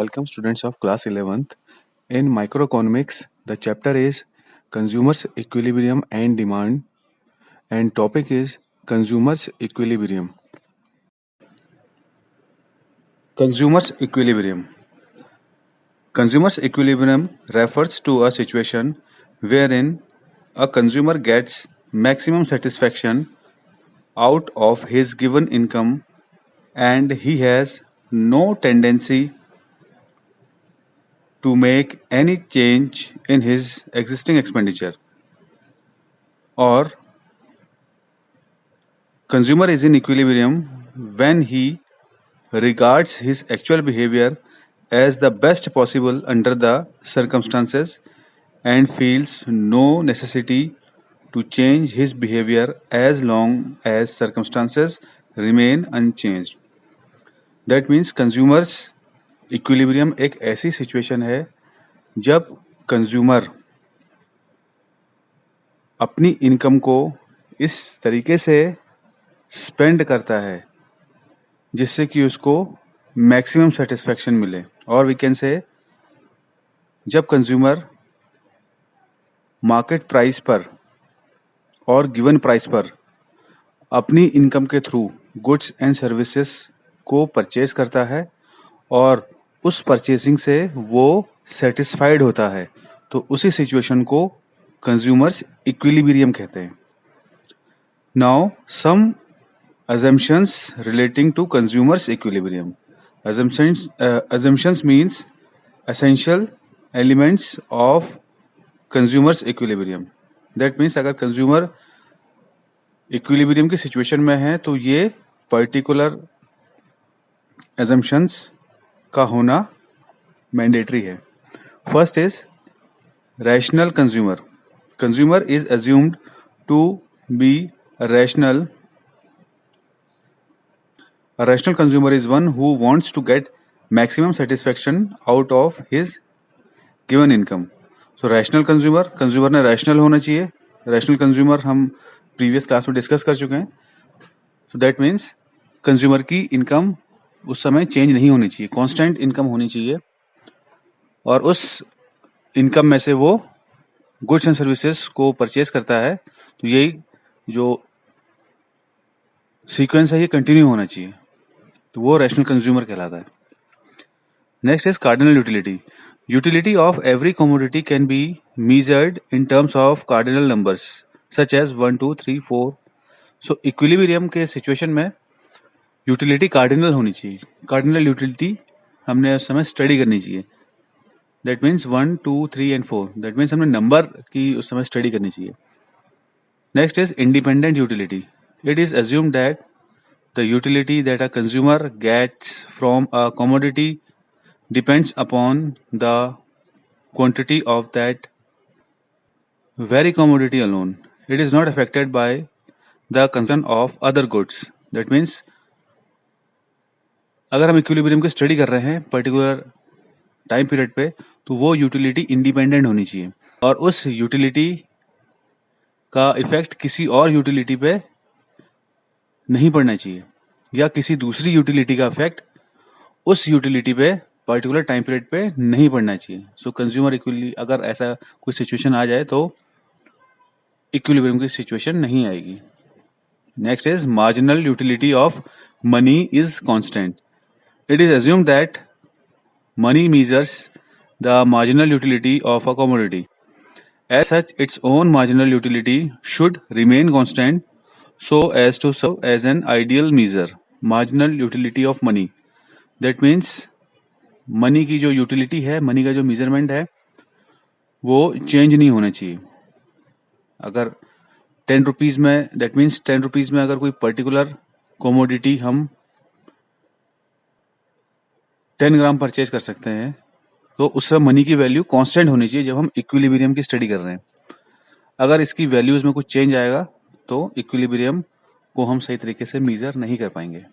Welcome students of class 11th. In microeconomics, the chapter is Consumers Equilibrium and Demand and topic is Consumers Equilibrium. Consumers Equilibrium. Consumers Equilibrium refers to a situation wherein a consumer gets maximum satisfaction out of his given income and he has no tendency to make any change in his existing expenditure, or consumer is in equilibrium when he regards his actual behavior as the best possible under the circumstances and feels no necessity to change his behavior as long as circumstances remain unchanged. That means consumers equilibrium एक ऐसी situation है जब consumer अपनी income को इस तरीके से spend करता है जिससे कि उसको मैक्सिमम सेटिस्फैक्शन मिले, और वी कैन से जब कंज्यूमर मार्केट प्राइस पर और गिवन प्राइस पर अपनी इनकम के थ्रू गुड्स एंड सर्विसेज को परचेज करता है और उस परचेसिंग से वो सेटिस्फाइड होता है, तो उसी सिचुएशन को कंज्यूमर्स इक्विलिब्रियम कहते हैं. Now some assumptions relating to consumers equilibrium. Assumptions means essential elements of consumers equilibrium. That means अगर consumer equilibrium की situation में है तो ये particular assumptions का होना mandatory है. First is rational consumer. Consumer is assumed to be rational. A rational consumer is one who wants to get maximum satisfaction out of his given income. So rational consumer, consumer ने rational होना चाहिए. Rational consumer हम previous class में discuss कर चुके हैं. So that means consumer की income उस समय change नहीं होनी चाहिए, constant income होनी चाहिए, और उस income में से वो goods and services को purchase करता है, तो यही जो sequence है ये continue होना चाहिए, तो वो रैशनल कंज्यूमर कहलाता है. Next is cardinal utility. Utility of every commodity can be measured in terms of cardinal numbers such as 1 2 3 4. So equilibrium के सिचुएशन में यूटिलिटी कार्डिनल होनी चाहिए. कार्डिनल यूटिलिटी हमने उस समय स्टडी करनी चाहिए. That means 1 2 3 and 4. That means हमने नंबर की उस समय स्टडी करनी चाहिए. Next is independent utility. It is assume that the utility that a consumer gets from a commodity depends upon the quantity of that very commodity alone. It is not affected by the consumption of other goods. That means अगर हम equilibrium की study कर रहे हैं particular time period पे, तो वो utility independent होनी चाहिए और उस यूटिलिटी का इफेक्ट किसी और यूटिलिटी पे नहीं पड़ना चाहिए या किसी दूसरी यूटिलिटी का इफेक्ट उस यूटिलिटी पे पर्टिकुलर टाइम पीरियड पे नहीं पड़ना चाहिए. सो कंज्यूमर इक्विली अगर ऐसा कोई सिचुएशन आ जाए तो इक्विलिब्रियम की सिचुएशन नहीं आएगी. Next is marginal utility of money is constant. It is assumed that money measures the marginal utility of a commodity. As such its own marginal utility should remain constant so as to serve as an ideal measure. Marginal utility of money. That means money की जो utility है, money का जो measurement है, वो change नहीं होना चाहिए. अगर 10 रुपीज़ में, that means 10 रुपीज़ में अगर कोई particular commodity हम 10 ग्राम परचेज कर सकते हैं, तो उस समय मनी की वैल्यू कांस्टेंट होनी चाहिए जब हम इक्विलिब्रियम की स्टडी कर रहे हैं. अगर इसकी वैल्यूज में कुछ चेंज आएगा तो इक्विलिब्रियम को हम सही तरीके से मेजर नहीं कर पाएंगे.